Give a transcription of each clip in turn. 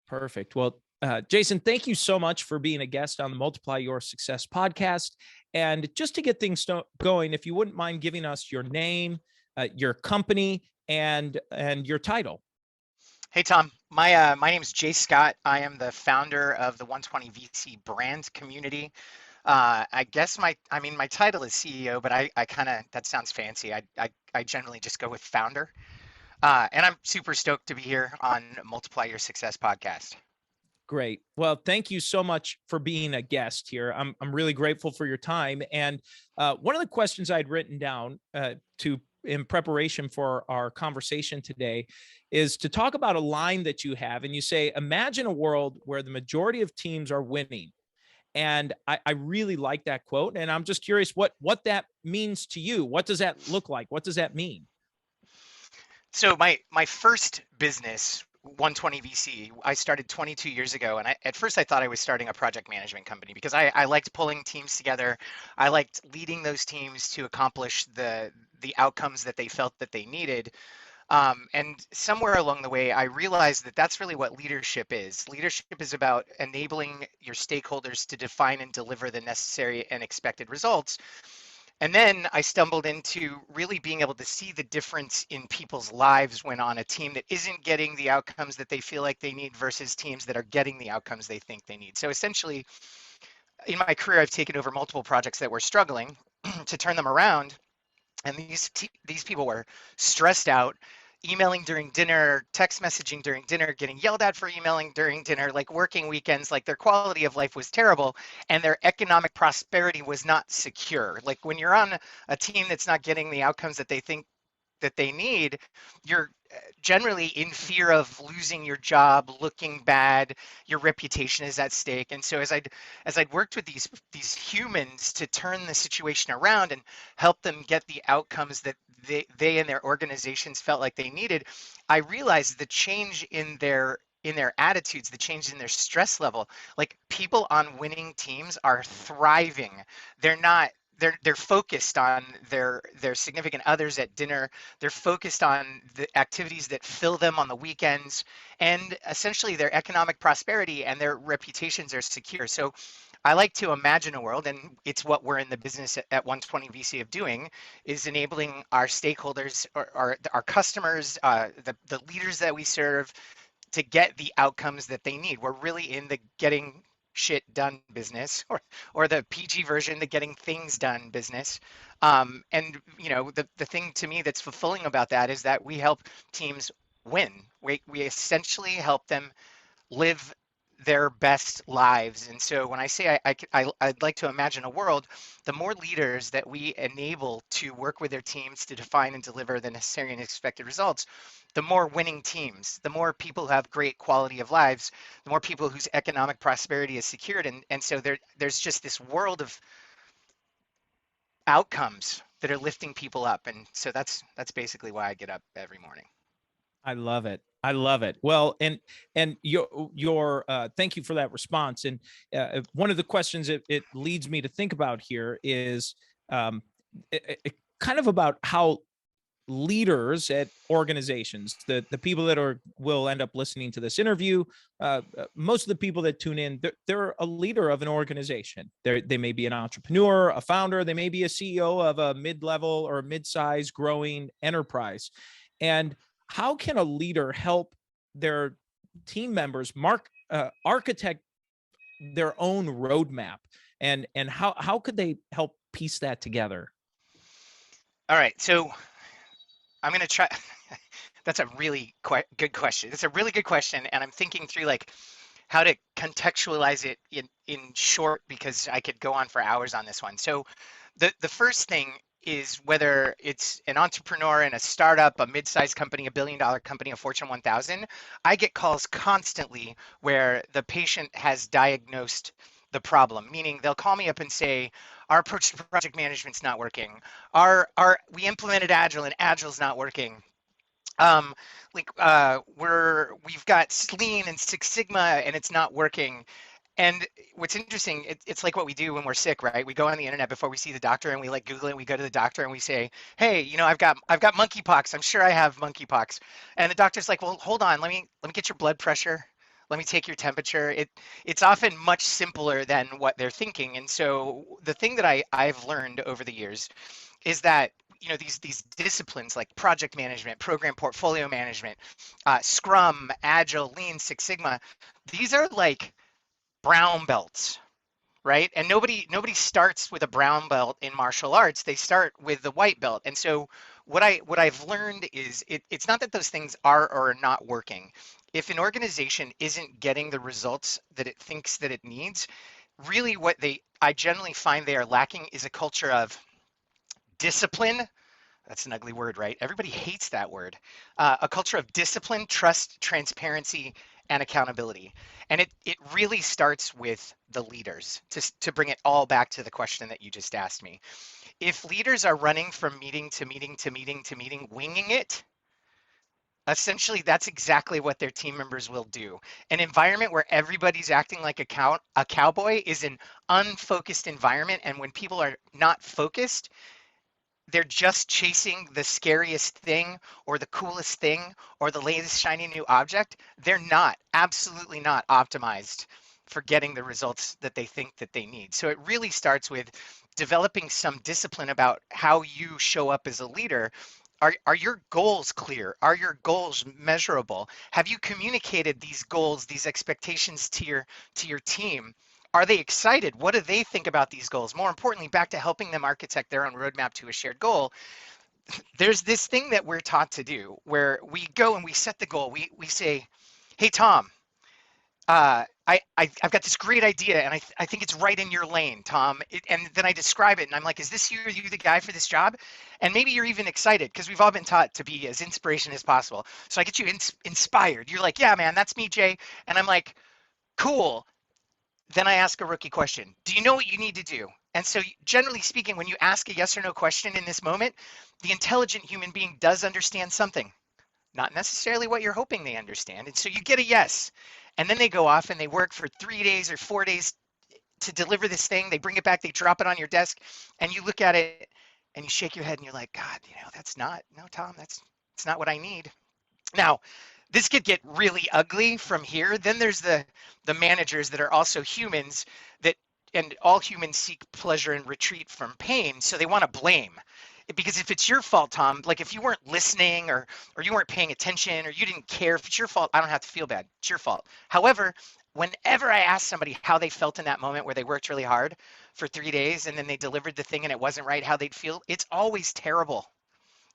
Perfect. Well, Jason, thank you so much for being a guest on the Multiply Your Success podcast. And just to get things going, if you wouldn't mind giving us your name, your company, and your title. Hey Tom, my name is Jay Scott. I am the founder of the 120 VC brand community. I guess my title is CEO, but I kind of that sounds fancy. I generally just go with founder. And I'm super stoked to be here on Multiply Your Success podcast. Great. Well, thank you so much for being a guest here. I'm really grateful for your time. And one of the questions I'd written down to in preparation for our conversation today is to talk about a line that you have, and you say, "Imagine a world where the majority of teams are winning." And I really like that quote. And I'm just curious what that means to you. What does that look like? What does that mean? So my first business, 120 VC, I started 22 years ago, and at first I thought I was starting a project management company because I liked pulling teams together. I liked leading those teams to accomplish the outcomes that they felt that they needed. And somewhere along the way, I realized that that's really what leadership is. Leadership is about enabling your stakeholders to define and deliver the necessary and expected results. And then I stumbled into really being able to see the difference in people's lives when on a team that isn't getting the outcomes that they feel like they need versus teams that are getting the outcomes they think they need. So essentially, in my career, I've taken over multiple projects that were struggling to turn them around. And these people were stressed out, emailing during dinner, text messaging during dinner, getting yelled at for emailing during dinner, like working weekends, like their quality of life was terrible, and their economic prosperity was not secure. Like when you're on a team that's not getting the outcomes that they think that they need, you're generally in fear of losing your job, looking bad, your reputation is at stake. And so as I'd worked with these humans to turn the situation around and help them get the outcomes that they and their organizations felt like they needed, I realized the change in their attitudes, the change in their stress level. Like people on winning teams are thriving. They're not they're focused on their significant others at dinner. They're focused on the activities that fill them on the weekends, and essentially their economic prosperity and their reputations are secure. So I like to imagine a world, and it's what we're in the business at 120 VC of doing, is enabling our stakeholders, or our customers, the leaders that we serve, to get the outcomes that they need. We're really in the getting shit done business, or the PG version, the getting things done business. And the thing to me that's fulfilling about that is that we help teams win. We essentially help them live their best lives. And so when I say I'd like to imagine a world, the more leaders that we enable to work with their teams to define and deliver the necessary and expected results, the more winning teams, the more people who have great quality of lives, the more people whose economic prosperity is secured. And so there's just this world of outcomes that are lifting people up. And so that's basically why I get up every morning. I love it. I love it. Well, and your thank you for that response. And one of the questions it leads me to think about here is kind of about how leaders at organizations, the people that will end up listening to this interview, most of the people that tune in, they're a leader of an organization. They may be an entrepreneur, a founder, they may be a CEO of a mid-level or mid-size growing enterprise. And how can a leader help their team members architect their own roadmap, and how could they help piece that together? All right, so I'm going to try. That's a really good question. It's a really good question, and I'm thinking through like how to contextualize it in short, because I could go on for hours on this one. So the first thing is, whether it's an entrepreneur in a startup, a mid-sized company, a billion-dollar company, a Fortune 1000, I get calls constantly where the patient has diagnosed the problem, meaning they'll call me up and say, our approach to project management's not working. We implemented Agile and Agile's not working. We've got Lean and Six Sigma and it's not working. And what's interesting, it's like what we do when we're sick, right? We go on the internet before we see the doctor, and we like Google it. And we go to the doctor and we say, "Hey, I've got monkeypox. I'm sure I have monkeypox." And the doctor's like, "Well, hold on. Let me get your blood pressure. let me take your temperature. It's often much simpler than what they're thinking. And so the thing that I've learned over the years is that these disciplines like project management, program portfolio management, Scrum, Agile, Lean, Six Sigma, these are like brown belts, right? And nobody starts with a brown belt in martial arts. They start with the white belt. And so what I've learned is it's not that those things are or are not working. If an organization isn't getting the results that it thinks that it needs, really what I generally find they are lacking is a culture of discipline. That's an ugly word, right? Everybody hates that word. A culture of discipline, trust, transparency, and accountability. And it really starts with the leaders, to bring it all back to the question that you just asked me. If leaders are running from meeting to meeting to meeting to meeting, winging it, essentially that's exactly what their team members will do. An environment where everybody's acting like a cowboy is an unfocused environment. And when people are not focused, they're just chasing the scariest thing or the coolest thing or the latest shiny new object. They're not, absolutely not optimized for getting the results that they think that they need. So it really starts with developing some discipline about how you show up as a leader. Are your goals clear? Are your goals measurable? Have you communicated these goals, these expectations to your team? Are they excited? What do they think about these goals? More importantly, back to helping them architect their own roadmap to a shared goal. There's this thing that we're taught to do where we go and we set the goal. We say, hey, Tom, I've got this great idea and I think it's right in your lane, Tom. And then I describe it and I'm like, is this you? Are you the guy for this job? And maybe you're even excited because we've all been taught to be as inspiration as possible. So I get you inspired. You're like, yeah, man, that's me, Jay. And I'm like, cool. Then I ask a rookie question. Do you know what you need to do? And so generally speaking, when you ask a yes or no question in this moment, the intelligent human being does understand something, not necessarily what you're hoping they understand. And so you get a yes. And then they go off and they work for 3 days or 4 days to deliver this thing. They bring it back, they drop it on your desk, and you look at it and you shake your head and you're like, God, that's not, no, Tom, that's not what I need. Now, this could get really ugly from here. Then there's the managers that are also humans and all humans seek pleasure and retreat from pain. So they want to blame. Because if it's your fault, Tom, like if you weren't listening or you weren't paying attention or you didn't care, if it's your fault, I don't have to feel bad. It's your fault. However, whenever I ask somebody how they felt in that moment where they worked really hard for 3 days and then they delivered the thing and it wasn't right, how they'd feel, it's always terrible.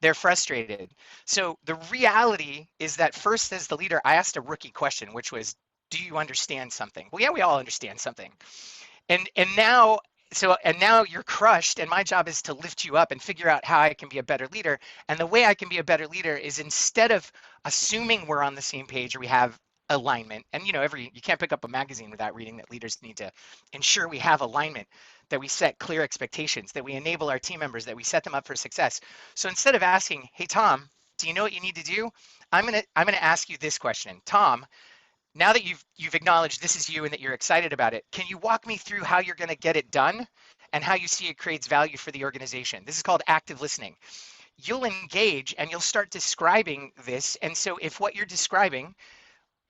They're frustrated. So the reality is that first, as the leader, I asked a rookie question, which was, do you understand something? Well, yeah, we all understand something. And now you're crushed, and my job is to lift you up and figure out how I can be a better leader. And the way I can be a better leader is, instead of assuming we're on the same page or we have alignment, and you can't pick up a magazine without reading that leaders need to ensure we have alignment, that we set clear expectations, that we enable our team members, that we set them up for success. So instead of asking, hey, Tom, do you know what you need to do? I'm gonna ask you this question. Tom, now that you've acknowledged this is you and that you're excited about it, can you walk me through how you're gonna get it done and how you see it creates value for the organization? This is called active listening. You'll engage and you'll start describing this. And so if what you're describing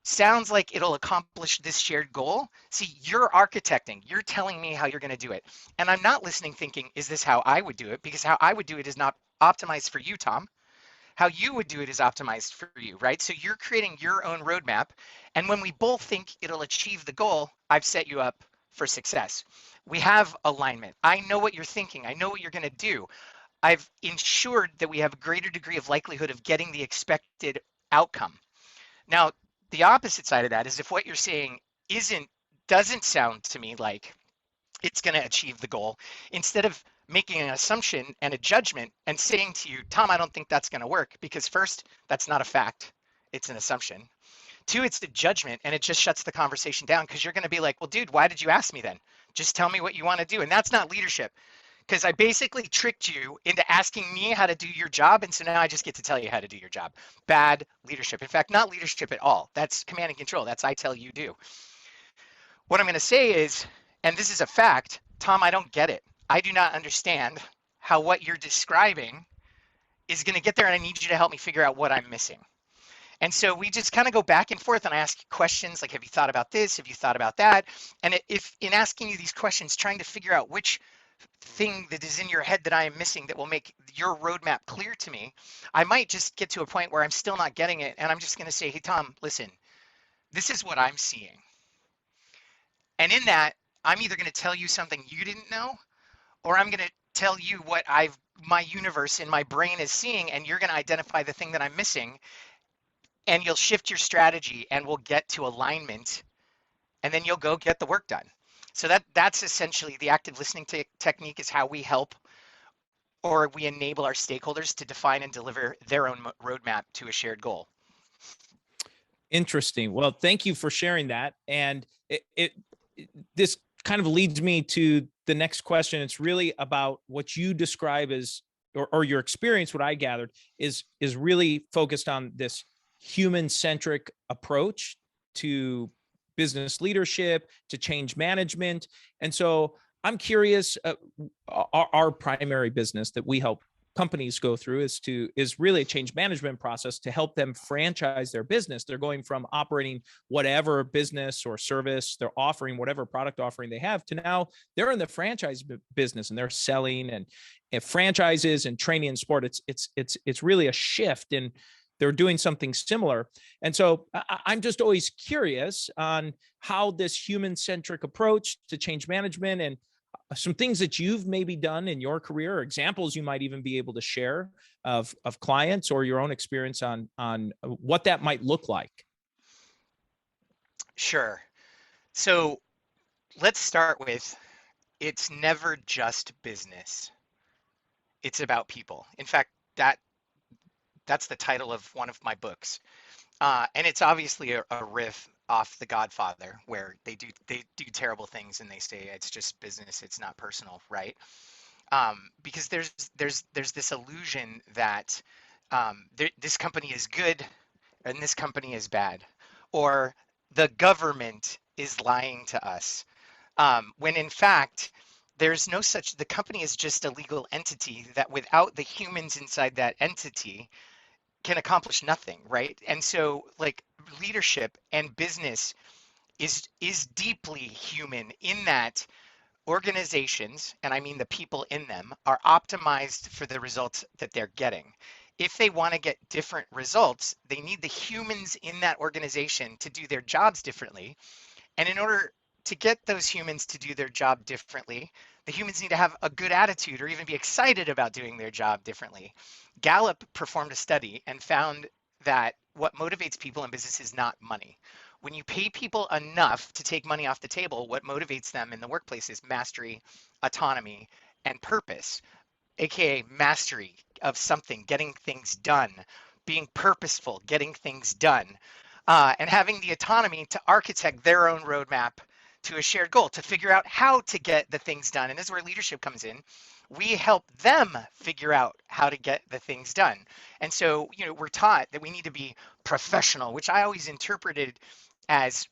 sounds like it'll accomplish this shared goal, see, you're architecting, you're telling me how you're going to do it. And I'm not listening thinking, is this how I would do it? Because how I would do it is not optimized for you, Tom. How you would do it is optimized for you, right? So you're creating your own roadmap. And when we both think it'll achieve the goal, I've set you up for success. We have alignment. I know what you're thinking. I know what you're going to do. I've ensured that we have a greater degree of likelihood of getting the expected outcome. Now, the opposite side of that is if what you're saying doesn't sound to me like it's going to achieve the goal, instead of making an assumption and a judgment and saying to you, Tom, I don't think that's going to work, because first, that's not a fact. It's an assumption. Two, it's a judgment, and it just shuts the conversation down, because you're going to be like, well, dude, why did you ask me then? Just tell me what you want to do. And that's not leadership, because I basically tricked you into asking me how to do your job. And so now I just get to tell you how to do your job. Bad leadership. In fact, not leadership at all. That's command and control. That's I tell you do. What I'm going to say is, and this is a fact, Tom, I don't get it. I do not understand how what you're describing is going to get there, and I need you to help me figure out what I'm missing. And so we just kind of go back and forth, and I ask questions like, have you thought about this? Have you thought about that? And if in asking you these questions, trying to figure out which thing that is in your head that I am missing that will make your roadmap clear to me, I might just get to a point where I'm still not getting it. And I'm just going to say, hey, Tom, listen, this is what I'm seeing. And in that, I'm either going to tell you something you didn't know, or I'm going to tell you what my universe in my brain is seeing, and you're going to identify the thing that I'm missing, and you'll shift your strategy and we'll get to alignment, and then you'll go get the work done. So that's essentially the active listening technique, is how we help or we enable our stakeholders to define and deliver their own roadmap to a shared goal. Interesting. Well, thank you for sharing that. And this kind of leads me to the next question. It's really about what you describe as, or your experience, what I gathered is really focused on this human-centric approach to business leadership, to change management. And so I'm curious, our primary business that we help companies go through is really a change management process to help them franchise their business. They're going from operating whatever business or service they're offering, whatever product offering they have, to now they're in the franchise business and they're selling and franchises and training and sport. It's really a shift, and they're doing something similar. And so I'm just always curious on how this human-centric approach to change management and some things that you've maybe done in your career, or examples you might even be able to share of clients or your own experience on what that might look like. Sure. So let's start with, it's never just business. It's about people. In fact, that's the title of one of my books. And it's obviously a riff off The Godfather, where they do terrible things and they say it's just business, it's not personal, right? Because there's this illusion that this company is good and this company is bad, or the government is lying to us, when in fact there's no such. The company is just a legal entity that, without the humans inside that entity, can accomplish nothing, right? And so, like, leadership and business is deeply human, in that organizations, and I mean the people in them, are optimized for the results that they're getting. If they want to get different results, they need the humans in that organization to do their jobs differently. And in order to get those humans to do their job differently, the humans need to have a good attitude or even be excited about doing their job differently. Gallup performed a study and found that what motivates people in business is not money. When you pay people enough to take money off the table, what motivates them in the workplace is mastery, autonomy, and purpose, aka mastery of something, getting things done, being purposeful, getting things done, and having the autonomy to architect their own roadmap to a shared goal, to figure out how to get the things done. And this is where leadership comes in. We help them figure out how to get the things done. And so, we're taught that we need to be professional, which I always interpreted as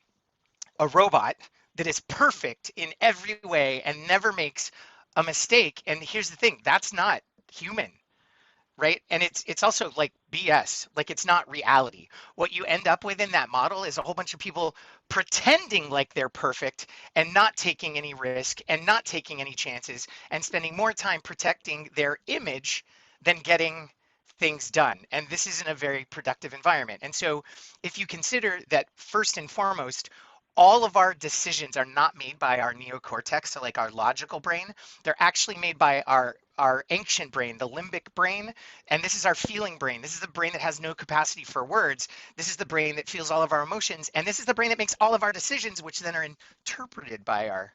a robot that is perfect in every way and never makes a mistake. And here's the thing, that's not human, right? And it's also like BS, like it's not reality. What you end up with in that model is a whole bunch of people pretending like they're perfect and not taking any risk and not taking any chances and spending more time protecting their image than getting things done. And this isn't a very productive environment. And so if you consider that, first and foremost, all of our decisions are not made by our neocortex, so like our logical brain. They're actually made by our ancient brain, the limbic brain. And this is our feeling brain. This is the brain that has no capacity for words. This is the brain that feels all of our emotions. And this is the brain that makes all of our decisions, which then are interpreted by our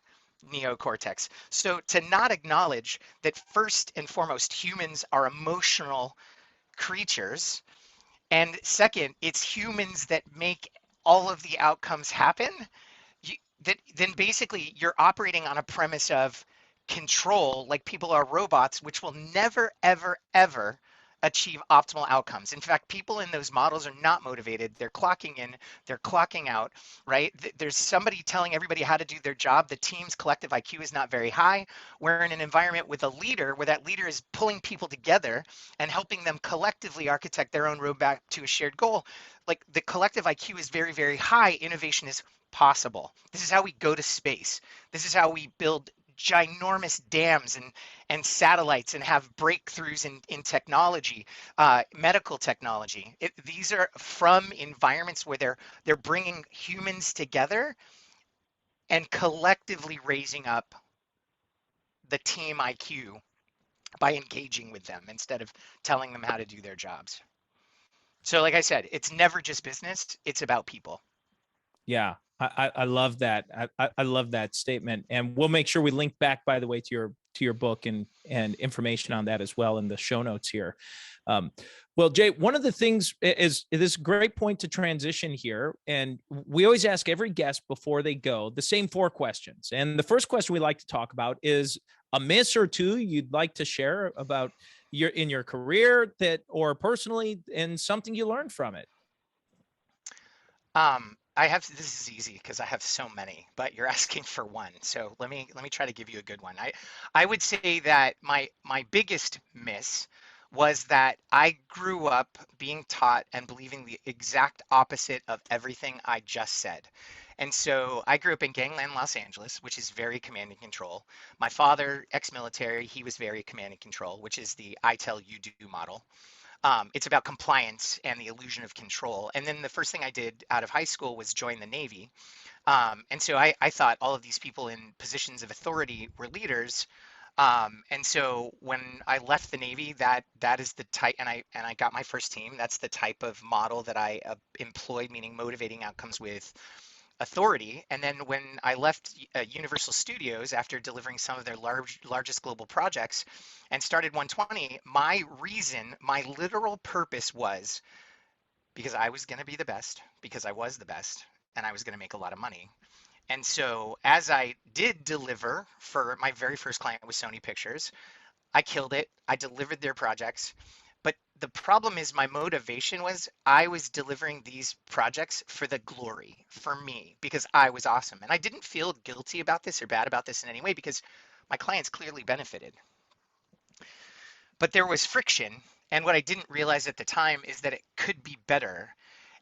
neocortex. So to not acknowledge that, first and foremost, humans are emotional creatures, and second, it's humans that make all of the outcomes happen, then basically you're operating on a premise of control, like people are robots, which will never, ever, ever achieve optimal outcomes. In fact, people in those models are not motivated. They're clocking in, they're clocking out, right? There's somebody telling everybody how to do their job. The team's collective IQ is not very high. We're in an environment with a leader where that leader is pulling people together and helping them collectively architect their own roadmap to a shared goal. Like the collective IQ is very, very high. Innovation is possible. This is how we go to space. This is how we build ginormous dams and satellites and have breakthroughs in technology, medical technology. These are from environments where they're bringing humans together and collectively raising up the team IQ by engaging with them instead of telling them how to do their jobs. So like I said, it's never just business, it's about people. Yeah, I love that. I love that statement, and we'll make sure we link back, by the way, to your book and information on that as well in the show notes here. Um, well, Jay, one of the things is this great point to transition here, and we always ask every guest before they go the same 4 questions. And the first question we like to talk about is a miss or two you'd like to share about your career that or personally, and something you learned from it. I have this is easy because I have so many, but you're asking for one. So let me try to give you a good one. I would say that my biggest miss was that I grew up being taught and believing the exact opposite of everything I just said. And so I grew up in gangland Los Angeles, which is very command and control. My father, ex-military, he was very command and control, which is the I tell you do model. It's about compliance and the illusion of control. And then the first thing I did out of high school was join the Navy. And so I thought all of these people in positions of authority were leaders. And so when I left the Navy, that is the type, and I got my first team. That's the type of model that I employed, meaning motivating outcomes with authority. And then when I left Universal Studios after delivering some of their largest global projects and started 120, my reason, my literal purpose was because I was going to be the best, because I was the best, and I was going to make a lot of money. And so as I did deliver for my very first client was Sony Pictures, I killed it. I delivered their projects. But the problem is my motivation was I was delivering these projects for the glory, for me, because I was awesome. And I didn't feel guilty about this or bad about this in any way because my clients clearly benefited. But there was friction. And what I didn't realize at the time is that it could be better.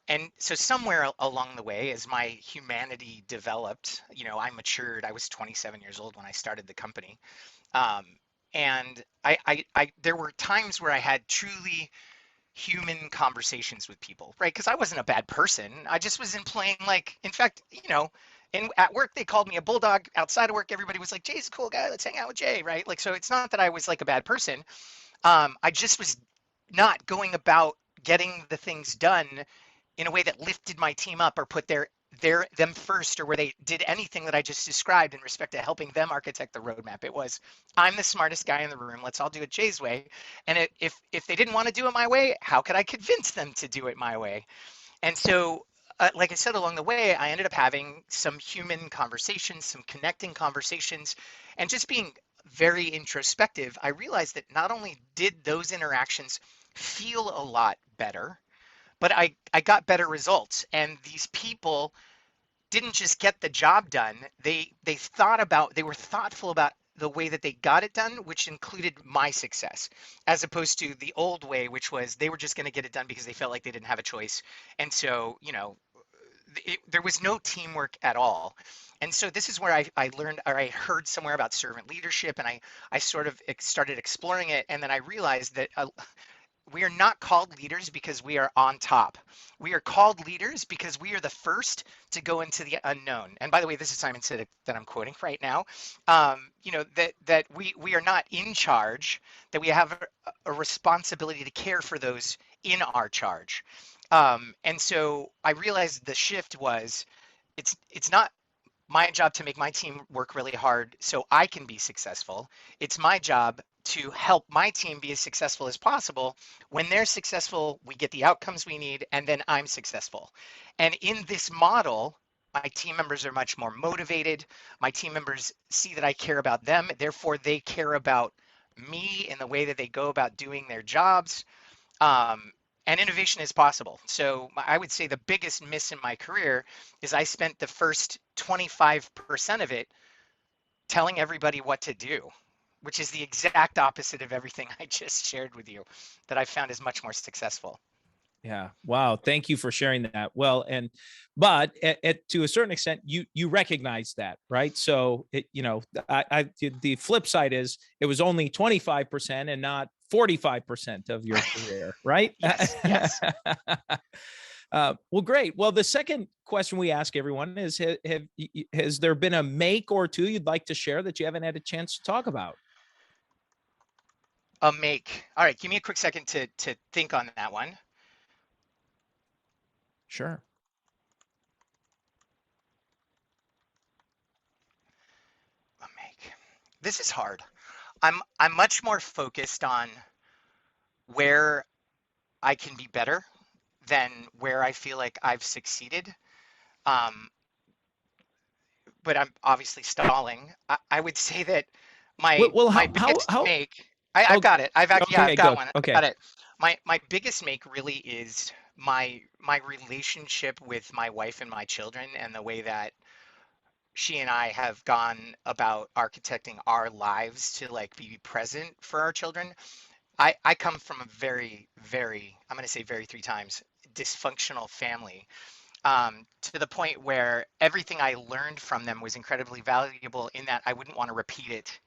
And so somewhere along the way, as my humanity developed, I matured. I was 27 years old when I started the company. Um, and there were times where I had truly human conversations with people, right? Because I wasn't a bad person. I just was employing, like, in fact, at work they called me a bulldog. Outside of work, everybody was like, "Jay's a cool guy. Let's hang out with Jay," right? Like, so it's not that I was like a bad person. I just was not going about getting the things done in a way that lifted my team up or put them first, or where they did anything that I just described in respect to helping them architect the roadmap. It was, I'm the smartest guy in the room. Let's all do it Jay's way. And if they didn't want to do it my way, how could I convince them to do it my way? And so, like I said, along the way, I ended up having some human conversations, some connecting conversations, and just being very introspective. I realized that not only did those interactions feel a lot better, but I got better results. And these people didn't just get the job done. They were thoughtful about the way that they got it done, which included my success, as opposed to the old way, which was they were just going to get it done because they felt like they didn't have a choice. And so, there was no teamwork at all. And so this is where I learned, or I heard somewhere about servant leadership, and I sort of started exploring it. And then I realized that we are not called leaders because we are on top. We are called leaders because we are the first to go into the unknown. And by the way, this is Simon Sinek that I'm quoting right now. That we are not in charge, that we have a responsibility to care for those in our charge. And so I realized the shift was, it's not my job to make my team work really hard so I can be successful. It's my job to help my team be as successful as possible. When they're successful, we get the outcomes we need, and then I'm successful. And in this model, my team members are much more motivated. My team members see that I care about them, therefore they care about me in the way that they go about doing their jobs. and innovation is possible. So I would say the biggest miss in my career is I spent the first 25% of it telling everybody what to do, which is the exact opposite of everything I just shared with you, that I found is much more successful. Yeah. Wow. Thank you for sharing that. Well, but to a certain extent, you recognize that, right? So the flip side is it was only 25% and not 45% of your career, right? Yes, yes. Well, great. Well, the second question we ask everyone is: has there been a make or two you'd like to share that you haven't had a chance to talk about? A make. All right, give me a quick second to think on that one. Sure. A make. This is hard. I'm much more focused on where I can be better than where I feel like I've succeeded. Um, but I'm obviously stalling. I would say that Well, well my biggest how? make. I've Oh, got it. Yeah, okay, I've got good. one. I've Okay. got it. My biggest make really is my relationship with my wife and my children, and the way that she and I have gone about architecting our lives to like be present for our children. I come from a very, I'm going to say very three times, dysfunctional family, to the point where everything I learned from them was incredibly valuable, in that I wouldn't want to repeat it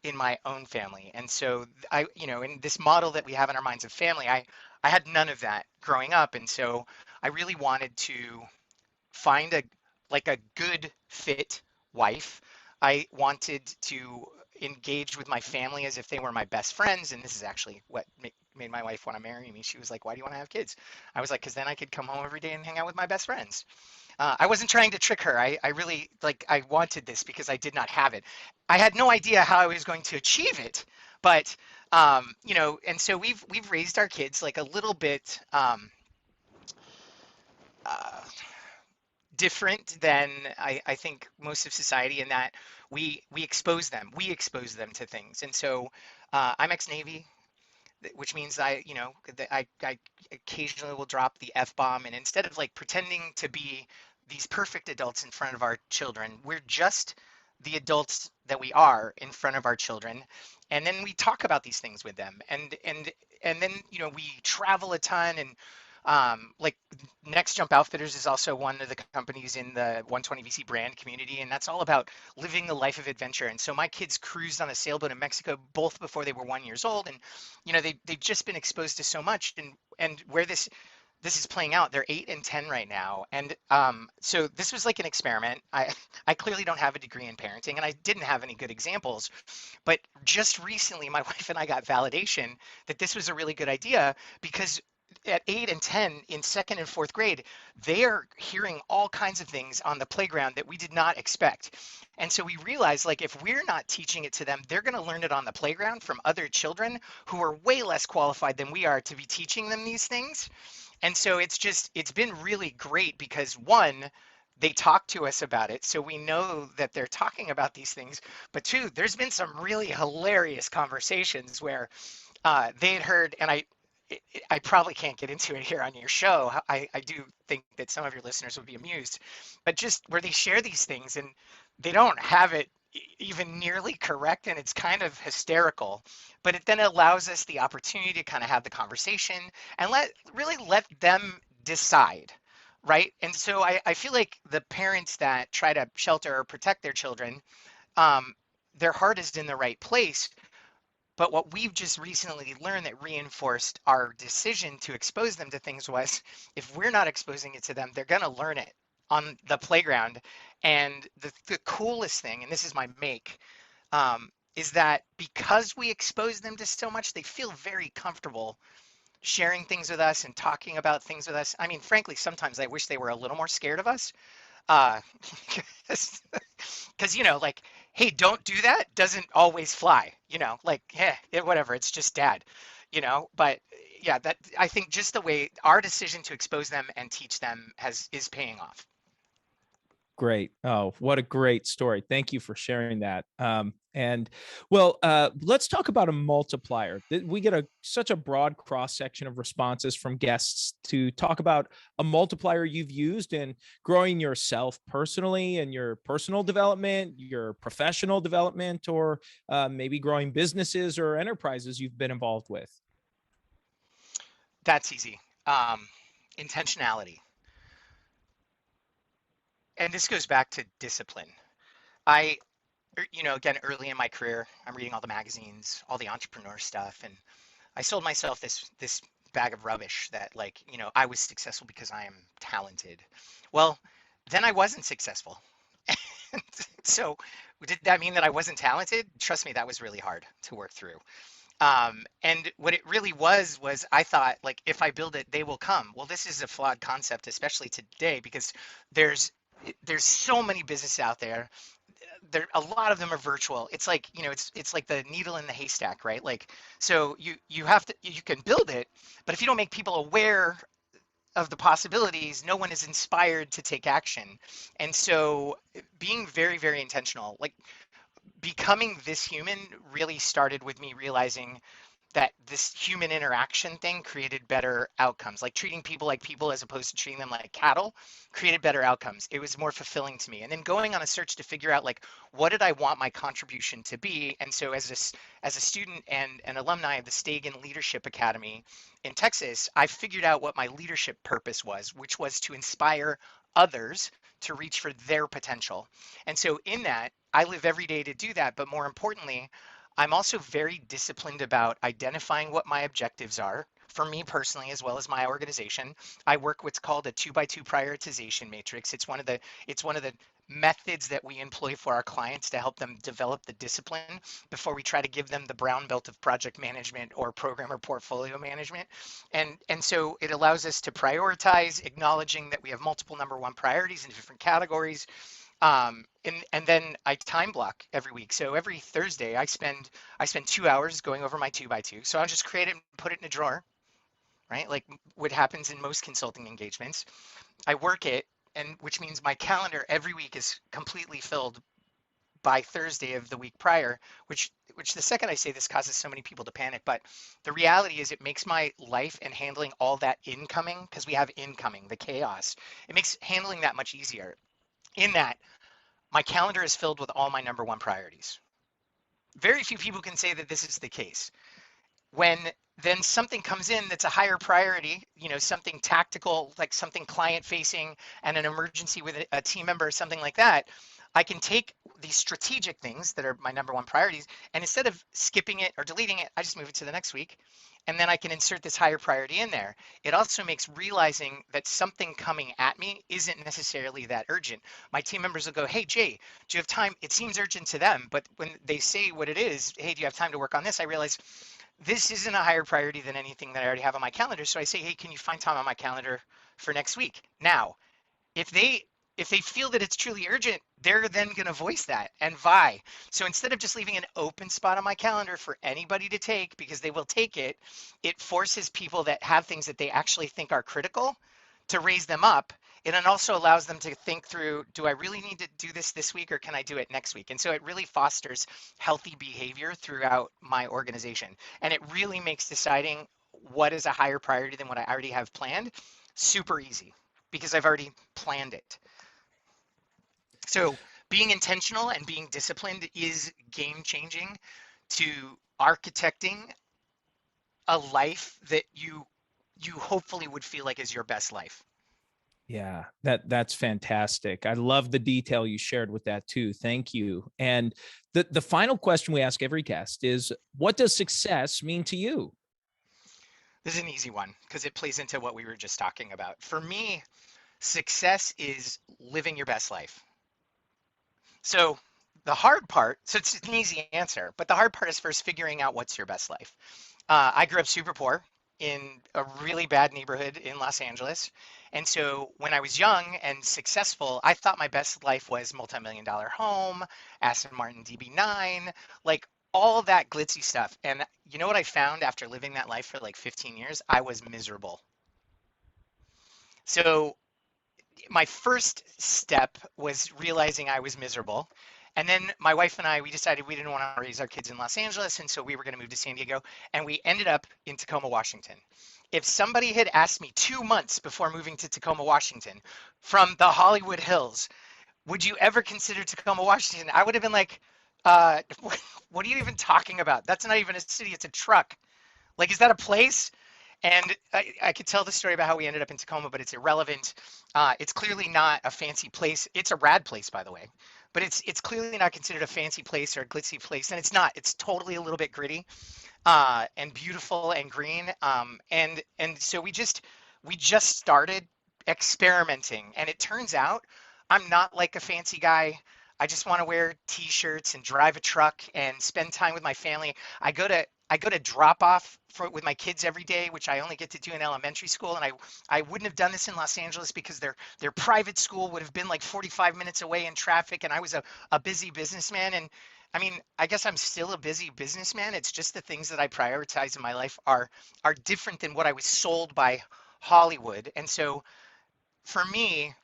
in my own family. And so in this model that we have in our minds of family, I had none of that growing up. And so I really wanted to find a good fit wife. I wanted to engage with my family as if they were my best friends, and this is actually what made my wife want to marry me. She was like, "Why do you want to have kids?" I was like, "Because then I could come home every day and hang out with my best friends." I wasn't trying to trick her. I really I wanted this because I did not have it. I had no idea how I was going to achieve it, but and so we've raised our kids like a little bit. Uh, Different than I think most of society, in that we expose them. We expose them to things. And so I'm ex-Navy, which means I occasionally will drop the F-bomb, and instead of like pretending to be these perfect adults in front of our children, we're just the adults that we are in front of our children. And then we talk about these things with them, and then we travel a ton, and like Next Jump Outfitters is also one of the companies in the 120VC brand community, and that's all about living the life of adventure. And so my kids cruised on a sailboat in Mexico both before they were 1 years old, and they've just been exposed to so much. And where this is playing out, they're 8 and 10 right now. And so this was like an experiment. I clearly don't have a degree in parenting, and I didn't have any good examples, but just recently my wife and I got validation that this was a really good idea, because at 8 and 10 in second and fourth grade, they are hearing all kinds of things on the playground that we did not expect. And so we realized, like, if we're not teaching it to them, they're going to learn it on the playground from other children who are way less qualified than we are to be teaching them these things. And so it's been really great because, one, they talk to us about it, so we know that they're talking about these things. But two, there's been some really hilarious conversations where they had heard, and I probably can't get into it here on your show. I do think that some of your listeners would be amused, but just where they share these things and they don't have it even nearly correct, and it's kind of hysterical. But it then allows us the opportunity to kind of have the conversation and really let them decide. Right. And so I feel like the parents that try to shelter or protect their children, um, their heart is in the right place, but what we've just recently learned that reinforced our decision to expose them to things was, if we're not exposing it to them, they're going to learn it on the playground. And the coolest thing, and this is my make, is that because we expose them to so much, they feel very comfortable sharing things with us and talking about things with us. I mean, frankly, sometimes I wish they were a little more scared of us. Uh, because like, hey, don't do that doesn't always fly, like, yeah, whatever, it's just dad. But yeah, that I think just the way our decision to expose them and teach them is paying off. Great. Oh, what a great story. Thank you for sharing that. And well, let's talk about a multiplier. We get such a broad cross section of responses from guests to talk about a multiplier you've used in growing yourself personally and your personal development, your professional development, or maybe growing businesses or enterprises you've been involved with. That's easy. Intentionality. And this goes back to discipline. I, again, early in my career, I'm reading all the magazines, all the entrepreneur stuff, and I sold myself this bag of rubbish that, like, I was successful because I am talented. Well, then I wasn't successful. And so did that mean that I wasn't talented? Trust me, that was really hard to work through. And what it really was I thought, like, if I build it, they will come. Well, this is a flawed concept, especially today, because there's there's so many businesses out there. A lot of them are virtual. It's like, it's like the needle in the haystack, right? Like, so you have to, you can build it, but if you don't make people aware of the possibilities, no one is inspired to take action. And so being very, very intentional, like becoming this human, really started with me realizing that this human interaction thing created better outcomes. Like treating people like people as opposed to treating them like cattle created better outcomes. It was more fulfilling to me. And then going on a search to figure out, like, what did I want my contribution to be? And so as a student and an alumni of the Stagen Leadership Academy in Texas, I figured out what my leadership purpose was, which was to inspire others to reach for their potential. And so in that, I live every day to do that. But more importantly, I'm also very disciplined about identifying what my objectives are for me personally, as well as my organization. I work what's called a 2x2 prioritization matrix. It's one of the methods that we employ for our clients to help them develop the discipline before we try to give them the brown belt of project management or program or portfolio management. And so it allows us to prioritize, acknowledging that we have multiple number one priorities in different categories. And then I time block every week. So every Thursday I spend 2 hours going over my 2x2. So I'll just create it and put it in a drawer, right? Like what happens in most consulting engagements. I work it, and which means my calendar every week is completely filled by Thursday of the week prior, which the second I say this causes so many people to panic, but the reality is it makes my life and handling all that incoming, because we have incoming, the chaos, it makes handling that much easier. In that, my calendar is filled with all my number one priorities. Very few people can say that this is the case. When then something comes in that's a higher priority, something tactical, like something client facing and an emergency with a team member or something like that, I can take these strategic things that are my number one priorities, and instead of skipping it or deleting it, I just move it to the next week. And then I can insert this higher priority in there. It also makes realizing that something coming at me isn't necessarily that urgent. My team members will go, "Hey, Jay, do you have time?" It seems urgent to them, but when they say what it is, "Hey, do you have time to work on this?" I realize this isn't a higher priority than anything that I already have on my calendar. So I say, "Hey, can you find time on my calendar for next week?" Now, if they feel that it's truly urgent, they're then going to voice that and vie. So instead of just leaving an open spot on my calendar for anybody to take, because they will take it, it forces people that have things that they actually think are critical to raise them up. And it also allows them to think through, do I really need to do this week, or can I do it next week? And so it really fosters healthy behavior throughout my organization. And it really makes deciding what is a higher priority than what I already have planned super easy, because I've already planned it. So being intentional and being disciplined is game changing to architecting a life that you hopefully would feel like is your best life. Yeah, that's fantastic. I love the detail you shared with that too. Thank you. And the final question we ask every guest is, what does success mean to you? This is an easy one because it plays into what we were just talking about. For me, success is living your best life. So the hard part, so it's an easy answer, but the hard part is first figuring out what's your best life. I grew up super poor in a really bad neighborhood in Los Angeles. And so when I was young and successful, I thought my best life was multi-million-dollar home, Aston Martin DB9, like all that glitzy stuff. And you know what I found after living that life for like 15 years? I was miserable. So my first step was realizing I was miserable. And then my wife and I, we decided we didn't want to raise our kids in Los Angeles, and so we were going to move to San Diego, and we ended up in Tacoma, Washington. If somebody had asked me 2 months before moving to Tacoma, Washington, from the Hollywood Hills, would you ever consider Tacoma, Washington? I would have been like, what are you even talking about? That's not even a city, it's a truck. Like, is that a place? And I could tell the story about how we ended up in Tacoma, but it's irrelevant. It's clearly not a fancy place. It's a rad place, by the way, but it's clearly not considered a fancy place or a glitzy place, and it's not. It's totally a little bit gritty, and beautiful and green. And so we just started experimenting, and it turns out I'm not like a fancy guy. I just want to wear t-shirts and drive a truck and spend time with my family. I go to drop off with my kids every day, which I only get to do in elementary school, and I wouldn't have done this in Los Angeles because their private school would have been like 45 minutes away in traffic, and I was a busy businessman. And I mean, I guess I'm still a busy businessman. It's just the things that I prioritize in my life are different than what I was sold by Hollywood. And so for me,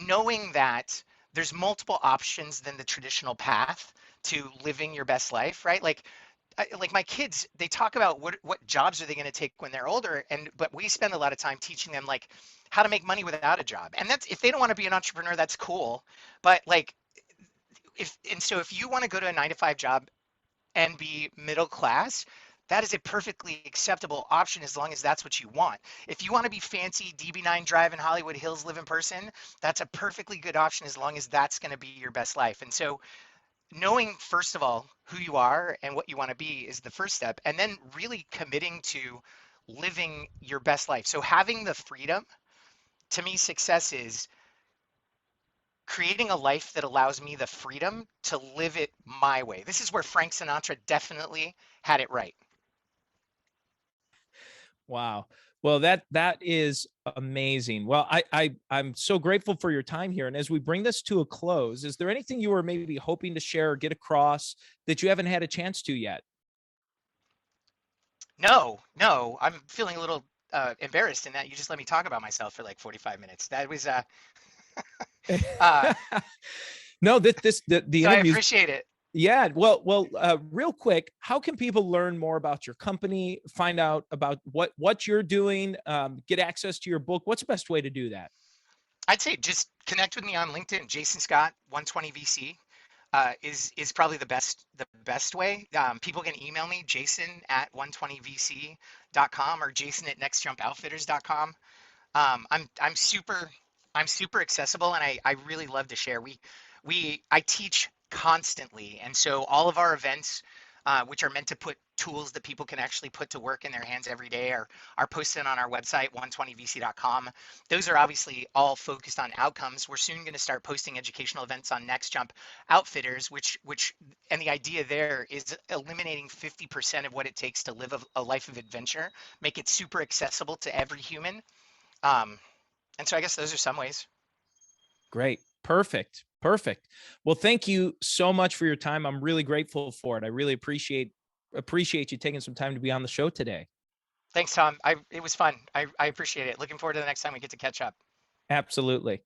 knowing that there's multiple options than the traditional path to living your best life, right? Like my kids, they talk about what jobs are they going to take when they're older, but we spend a lot of time teaching them like how to make money without a job. And that's, if they don't want to be an entrepreneur, that's cool. But like, if you want to go to a 9 to 5 job and be middle class, that is a perfectly acceptable option as long as that's what you want. If you want to be fancy DB9 drive in Hollywood Hills, live in person, that's a perfectly good option as long as that's going to be your best life. And so knowing, first of all, who you are and what you want to be is the first step, and then really committing to living your best life. So having the freedom, to me, success is creating a life that allows me the freedom to live it my way. This is where Frank Sinatra definitely had it right. Wow. Well, that is amazing. Well, I'm so grateful for your time here. And as we bring this to a close, is there anything you were maybe hoping to share or get across that you haven't had a chance to yet? No, no, I'm feeling a little embarrassed in that you just let me talk about myself for like 45 minutes. That was uh No, the so I interviews. appreciate it. Yeah. Real quick, how can people learn more about your company, find out about what you're doing, get access to your book? What's the best way to do that? I'd say just connect with me on LinkedIn. Jason Scott 120 VC is probably the best way. People can email me, Jason at 120vc.com or Jason at nextjumpoutfitters.com. I'm super accessible, and I really love to share. I teach constantly, and so all of our events, which are meant to put tools that people can actually put to work in their hands every day, are posted on our website 120vc.com. Those are obviously all focused on outcomes. We're soon going to start posting educational events on Next Jump Outfitters, which and the idea there is eliminating 50% of what it takes to live a life of adventure, make it super accessible to every human. Um, and so I guess those are some ways. Great. Perfect. Perfect. Well, thank you so much for your time. I'm really grateful for it. I really appreciate you taking some time to be on the show today. Thanks, Tom. It was fun. I appreciate it. Looking forward to the next time we get to catch up. Absolutely.